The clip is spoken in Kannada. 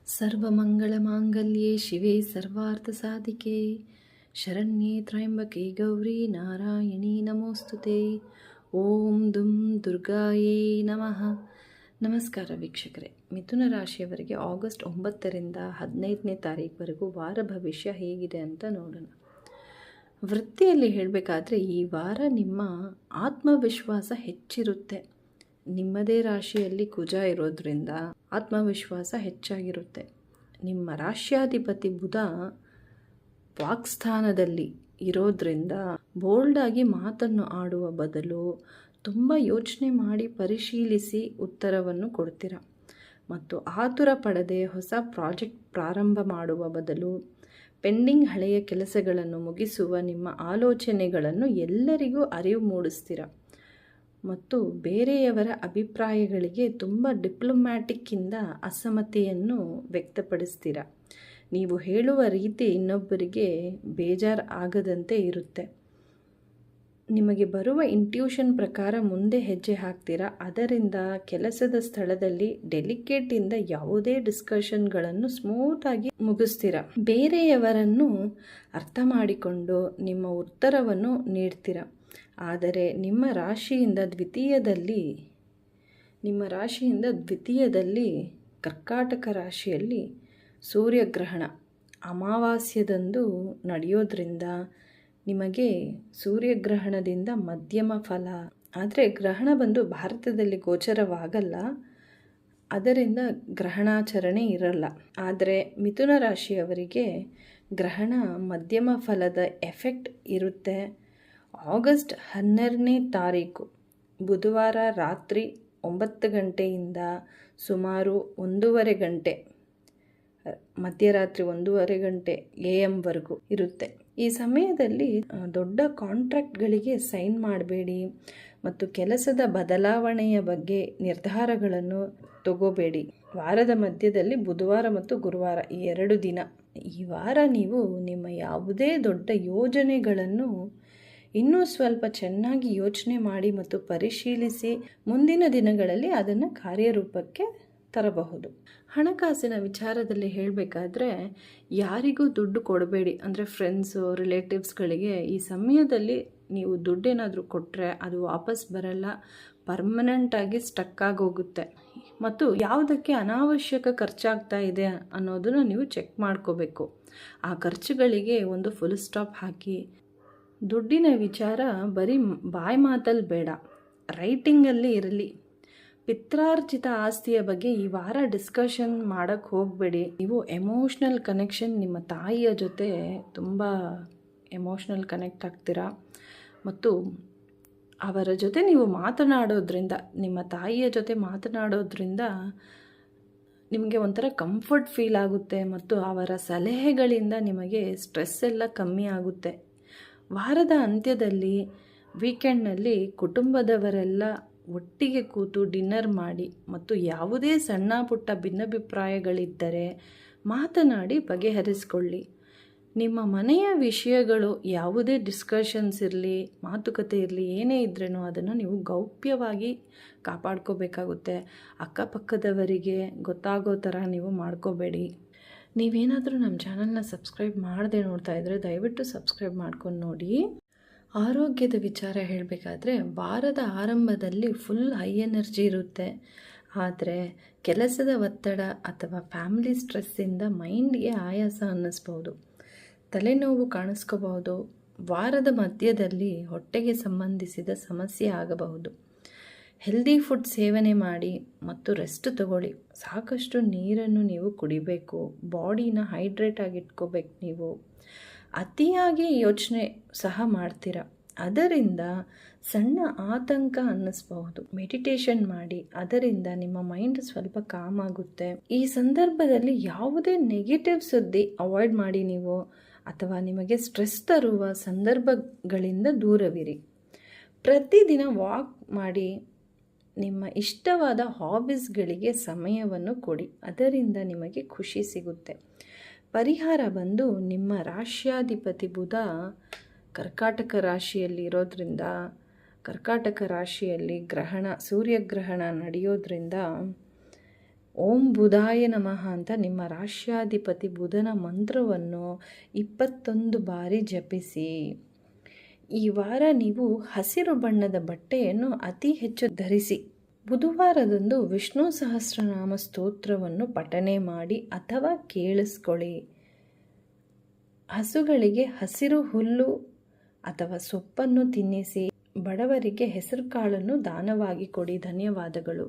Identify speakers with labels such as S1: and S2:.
S1: ಸರ್ವಮಂಗಳಮಾಂಗಲ್ಯೆ ಶಿವೆ ಸರ್ವಾರ್ಥಸಾಧಿಕೆ ಶರಣ್ಯೆ ತ್ರ್ಯಂಬಕೆ ಗೌರಿ ನಾರಾಯಣಿ ನಮೋಸ್ತುತೆ. ಓಂ ದುಂ ದುರ್ಗಾಯೇ ನಮಃ. ನಮಸ್ಕಾರ ವೀಕ್ಷಕರೇ, ಮಿಥುನ ರಾಶಿಯವರಿಗೆ ಆಗಸ್ಟ್ 9ರಿಂದ 15ನೇ ತಾರೀಕುವರೆಗೂ ವಾರ ಭವಿಷ್ಯ ಹೇಗಿದೆ ಅಂತ ನೋಡೋಣ. ವೃತ್ತಿಯಲ್ಲಿ ಹೇಳಬೇಕಾದ್ರೆ ಈ ವಾರ ನಿಮ್ಮ ಆತ್ಮವಿಶ್ವಾಸ ಹೆಚ್ಚಿರುತ್ತೆ. ನಿಮ್ಮದೇ ರಾಶಿಯಲ್ಲಿ ಕುಜ ಇರೋದ್ರಿಂದ ಆತ್ಮವಿಶ್ವಾಸ ಹೆಚ್ಚಾಗಿರುತ್ತೆ. ನಿಮ್ಮ ರಾಶ್ಯಾಧಿಪತಿ ಬುಧ ವಾಕ್ಸ್ಥಾನದಲ್ಲಿ ಇರೋದ್ರಿಂದ ಬೋಲ್ಡಾಗಿ ಮಾತನ್ನು ಆಡುವ ಬದಲು ತುಂಬ ಯೋಚನೆ ಮಾಡಿ ಪರಿಶೀಲಿಸಿ ಉತ್ತರವನ್ನು ಕೊಡ್ತೀರ. ಮತ್ತು ಆತುರ ಪಡದೆ ಹೊಸ ಪ್ರಾಜೆಕ್ಟ್ ಪ್ರಾರಂಭ ಮಾಡುವ ಬದಲು ಪೆಂಡಿಂಗ್ ಹಳೆಯ ಕೆಲಸಗಳನ್ನು ಮುಗಿಸುವ ನಿಮ್ಮ ಆಲೋಚನೆಗಳನ್ನು ಎಲ್ಲರಿಗೂ ಅರಿವು ಮೂಡಿಸ್ತೀರ. ಮತ್ತು ಬೇರೆಯವರ ಅಭಿಪ್ರಾಯಗಳಿಗೆ ತುಂಬ ಡಿಪ್ಲೊಮ್ಯಾಟಿಕ್ಕಿಂದ ಅಸಮ್ಮತಿಯನ್ನು ವ್ಯಕ್ತಪಡಿಸ್ತೀರ. ನೀವು ಹೇಳುವ ರೀತಿ ಇನ್ನೊಬ್ಬರಿಗೆ ಬೇಜಾರು ಆಗದಂತೆ ಇರುತ್ತೆ. ನಿಮಗೆ ಬರುವ ಇಂಟ್ಯೂಷನ್ ಪ್ರಕಾರ ಮುಂದೆ ಹೆಜ್ಜೆ ಹಾಕ್ತೀರಾ. ಅದರಿಂದ ಕೆಲಸದ ಸ್ಥಳದಲ್ಲಿ ಡೆಲಿಕೇಟಿಂದ ಯಾವುದೇ ಡಿಸ್ಕಷನ್ಗಳನ್ನು ಸ್ಮೂತಾಗಿ ಮುಗಿಸ್ತೀರ. ಬೇರೆಯವರನ್ನು ಅರ್ಥ ಮಾಡಿಕೊಂಡು ನಿಮ್ಮ ಉತ್ತರವನ್ನು ನೀಡ್ತೀರ. ಆದರೆ ನಿಮ್ಮ ರಾಶಿಯಿಂದ ದ್ವಿತೀಯದಲ್ಲಿ ಕರ್ಕಾಟಕ ರಾಶಿಯಲ್ಲಿ ಸೂರ್ಯಗ್ರಹಣ ಅಮಾವಾಸ್ಯದಂದು ನಡೆಯೋದ್ರಿಂದ ನಿಮಗೆ ಸೂರ್ಯಗ್ರಹಣದಿಂದ ಮಧ್ಯಮ ಫಲ. ಆದರೆ ಗ್ರಹಣ ಬಂದು ಭಾರತದಲ್ಲಿ ಗೋಚರವಾಗಲ್ಲ, ಅದರಿಂದ ಗ್ರಹಣಾಚರಣೆ ಇರಲ್ಲ. ಆದರೆ ಮಿಥುನ ರಾಶಿಯವರಿಗೆ ಗ್ರಹಣ ಮಧ್ಯಮ ಫಲದ ಎಫೆಕ್ಟ್ ಇರುತ್ತೆ. ಆಗಸ್ಟ್ 12ನೇ ತಾರೀಕು ಬುಧವಾರ ರಾತ್ರಿ 9 ಗಂಟೆಯಿಂದ ಸುಮಾರು 1:30 ಗಂಟೆ, ಮಧ್ಯರಾತ್ರಿ 1:30 ಗಂಟೆ AM ಇರುತ್ತೆ. ಈ ಸಮಯದಲ್ಲಿ ದೊಡ್ಡ ಕಾಂಟ್ರಾಕ್ಟ್ಗಳಿಗೆ ಸೈನ್ ಮಾಡಬೇಡಿ ಮತ್ತು ಕೆಲಸದ ಬದಲಾವಣೆಯ ಬಗ್ಗೆ ನಿರ್ಧಾರಗಳನ್ನು ತಗೋಬೇಡಿ. ವಾರದ ಮಧ್ಯದಲ್ಲಿ ಬುಧವಾರ ಮತ್ತು ಗುರುವಾರ ಈ 2 ದಿನ. ಈ ವಾರ ನೀವು ನಿಮ್ಮ ಯಾವುದೇ ದೊಡ್ಡ ಯೋಜನೆಗಳನ್ನು ಇನ್ನೂ ಸ್ವಲ್ಪ ಚೆನ್ನಾಗಿ ಯೋಚನೆ ಮಾಡಿ ಮತ್ತು ಪರಿಶೀಲಿಸಿ ಮುಂದಿನ ದಿನಗಳಲ್ಲಿ ಅದನ್ನು ಕಾರ್ಯರೂಪಕ್ಕೆ ತರಬಹುದು. ಹಣಕಾಸಿನ ವಿಚಾರದಲ್ಲಿ ಹೇಳಬೇಕಾದ್ರೆ ಯಾರಿಗೂ ದುಡ್ಡು ಕೊಡಬೇಡಿ. ಅಂದರೆ ಫ್ರೆಂಡ್ಸು, ರಿಲೇಟಿವ್ಸ್ಗಳಿಗೆ ಈ ಸಮಯದಲ್ಲಿ ನೀವು ದುಡ್ಡೇನಾದರೂ ಕೊಟ್ಟರೆ ಅದು ವಾಪಸ್ ಬರಲ್ಲ, ಪರ್ಮನೆಂಟಾಗಿ ಸ್ಟಕ್ ಆಗೋಗುತ್ತೆ. ಮತ್ತು ಯಾವುದಕ್ಕೆ ಅನಾವಶ್ಯಕ ಖರ್ಚಾಗ್ತಾ ಇದೆ ಅನ್ನೋದನ್ನು ನೀವು ಚೆಕ್ ಮಾಡ್ಕೋಬೇಕು. ಆ ಖರ್ಚುಗಳಿಗೆ ಒಂದು ಫುಲ್ ಸ್ಟಾಪ್ ಹಾಕಿ. ದುಡ್ಡಿನ ವಿಚಾರ ಬರೀ ಬಾಯಿ ಮಾತಲ್ಲಿ ಬೇಡ, ರೈಟಿಂಗಲ್ಲಿ ಇರಲಿ. ಪಿತ್ರಾರ್ಜಿತ ಆಸ್ತಿಯ ಬಗ್ಗೆ ಈ ವಾರ ಡಿಸ್ಕಷನ್ ಮಾಡೋಕ್ಕೆ ಹೋಗಬೇಡಿ. ನೀವು ಎಮೋಷ್ನಲ್ ಕನೆಕ್ಷನ್, ನಿಮ್ಮ ತಾಯಿಯ ಜೊತೆ ತುಂಬ ಎಮೋಷ್ನಲ್ ಕನೆಕ್ಟ್ ಆಗ್ತೀರಾ. ಮತ್ತು ಅವರ ಜೊತೆ ನೀವು ಮಾತನಾಡೋದ್ರಿಂದ, ನಿಮ್ಮ ತಾಯಿಯ ಜೊತೆ ಮಾತನಾಡೋದ್ರಿಂದ ನಿಮಗೆ ಒಂಥರ ಕಂಫರ್ಟ್ ಫೀಲ್ ಆಗುತ್ತೆ. ಮತ್ತು ಅವರ ಸಲಹೆಗಳಿಂದ ನಿಮಗೆ ಸ್ಟ್ರೆಸ್ ಎಲ್ಲ ಕಮ್ಮಿ ಆಗುತ್ತೆ. ವಾರದ ಅಂತ್ಯದಲ್ಲಿ ವೀಕೆಂಡ್ನಲ್ಲಿ ಕುಟುಂಬದವರೆಲ್ಲ ಒಟ್ಟಿಗೆ ಕೂತು ಡಿನ್ನರ್ ಮಾಡಿ ಮತ್ತು ಯಾವುದೇ ಸಣ್ಣ ಪುಟ್ಟ ಭಿನ್ನಾಭಿಪ್ರಾಯಗಳಿದ್ದರೆ ಮಾತನಾಡಿ ಬಗೆಹರಿಸಿಕೊಳ್ಳಿ. ನಿಮ್ಮ ಮನೆಯ ವಿಷಯಗಳು ಯಾವುದೇ ಡಿಸ್ಕಷನ್ಸ್ ಇರಲಿ, ಮಾತುಕತೆ ಇರಲಿ, ಏನೇ ಇದ್ರೂ ಅದನ್ನು ನೀವು ಗೌಪ್ಯವಾಗಿ ಕಾಪಾಡ್ಕೋಬೇಕಾಗುತ್ತೆ. ಅಕ್ಕಪಕ್ಕದವರಿಗೆ ಗೊತ್ತಾಗೋ ಥರ ನೀವು ಮಾಡ್ಕೋಬೇಡಿ. ನೀವೇನಾದರೂ ನಮ್ಮ ಚಾನಲ್ನ ಸಬ್ಸ್ಕ್ರೈಬ್ ಮಾಡದೆ ನೋಡ್ತಾ ಇದ್ದರೆ ದಯವಿಟ್ಟು ಸಬ್ಸ್ಕ್ರೈಬ್ ಮಾಡ್ಕೊಂಡು ನೋಡಿ. ಆರೋಗ್ಯದ ವಿಚಾರ ಹೇಳಬೇಕಾದ್ರೆ ವಾರದ ಆರಂಭದಲ್ಲಿ ಫುಲ್ ಹೈ ಎನರ್ಜಿ ಇರುತ್ತೆ. ಆದರೆ ಕೆಲಸದ ಒತ್ತಡ ಅಥವಾ ಫ್ಯಾಮಿಲಿ ಸ್ಟ್ರೆಸ್ಸಿಂದ ಮೈಂಡ್ಗೆ ಆಯಾಸ ಅನ್ನಿಸ್ಬೋದು, ತಲೆನೋವು ಕಾಣಿಸ್ಕೋಬಹುದು. ವಾರದ ಮಧ್ಯದಲ್ಲಿ ಹೊಟ್ಟೆಗೆ ಸಂಬಂಧಿಸಿದ ಸಮಸ್ಯೆ ಆಗಬಹುದು. ಹೆಲ್ದಿ ಫುಡ್ ಸೇವನೆ ಮಾಡಿ ಮತ್ತು ರೆಸ್ಟ್ ತಗೊಳ್ಳಿ. ಸಾಕಷ್ಟು ನೀರನ್ನು ನೀವು ಕುಡಿಬೇಕು. ಬಾಡಿನ ಹೈಡ್ರೇಟ್ ಆಗಿ ಇಟ್ಕೋಬೇಕು. ನೀವು ಅತಿಯಾಗಿ ಯೋಚನೆ ಸಹ ಮಾಡ್ತೀರ, ಅದರಿಂದ ಸಣ್ಣ ಆತಂಕ ಅನ್ನಿಸ್ಬಹುದು. ಮೆಡಿಟೇಷನ್ ಮಾಡಿ, ಅದರಿಂದ ನಿಮ್ಮ ಮೈಂಡ್ ಸ್ವಲ್ಪ ಕಾಮ್ ಆಗುತ್ತೆ. ಈ ಸಂದರ್ಭದಲ್ಲಿ ಯಾವುದೇ ನೆಗೆಟಿವ್ ಸುದ್ದಿ ಅವಾಯ್ಡ್ ಮಾಡಿ ನೀವು, ಅಥವಾ ನಿಮಗೆ ಸ್ಟ್ರೆಸ್ ತರುವ ಸಂದರ್ಭಗಳಿಂದ ದೂರವಿರಿ. ಪ್ರತಿದಿನ ವಾಕ್ ಮಾಡಿ, ನಿಮ್ಮ ಇಷ್ಟವಾದ ಹಾಬೀಸ್ಗಳಿಗೆ ಸಮಯವನ್ನು ಕೊಡಿ, ಅದರಿಂದ ನಿಮಗೆ ಖುಷಿ ಸಿಗುತ್ತೆ. ಪರಿಹಾರ ಬಂದು ನಿಮ್ಮ ರಾಶ್ಯಾಧಿಪತಿ ಬುಧ ಕರ್ಕಾಟಕ ರಾಶಿಯಲ್ಲಿ ಇರೋದ್ರಿಂದ, ಕರ್ಕಾಟಕ ರಾಶಿಯಲ್ಲಿ ಸೂರ್ಯಗ್ರಹಣ ನಡೆಯೋದ್ರಿಂದ ಓಂ ಬುಧಾಯ ನಮಃ ಅಂತ ನಿಮ್ಮ ರಾಶ್ಯಾಧಿಪತಿ ಬುಧನ ಮಂತ್ರವನ್ನು 21 ಬಾರಿ ಜಪಿಸಿ. ಈ ವಾರ ನೀವು ಹಸಿರು ಬಣ್ಣದ ಬಟ್ಟೆಯನ್ನು ಅತಿ ಹೆಚ್ಚು ಧರಿಸಿ. ಬುಧವಾರದಂದು ವಿಷ್ಣು ಸಹಸ್ರನಾಮ ಸ್ತೋತ್ರವನ್ನು ಪಠನೆ ಮಾಡಿ ಅಥವಾ ಕೇಳಿಸ್ಕೊಳ್ಳಿ. ಹಸುಗಳಿಗೆ ಹಸಿರು ಹುಲ್ಲು ಅಥವಾ ಸೊಪ್ಪನ್ನು ತಿನ್ನಿಸಿ. ಬಡವರಿಗೆ ಹೆಸರು ಕಾಳನ್ನು ದಾನವಾಗಿ ಕೊಡಿ. ಧನ್ಯವಾದಗಳು.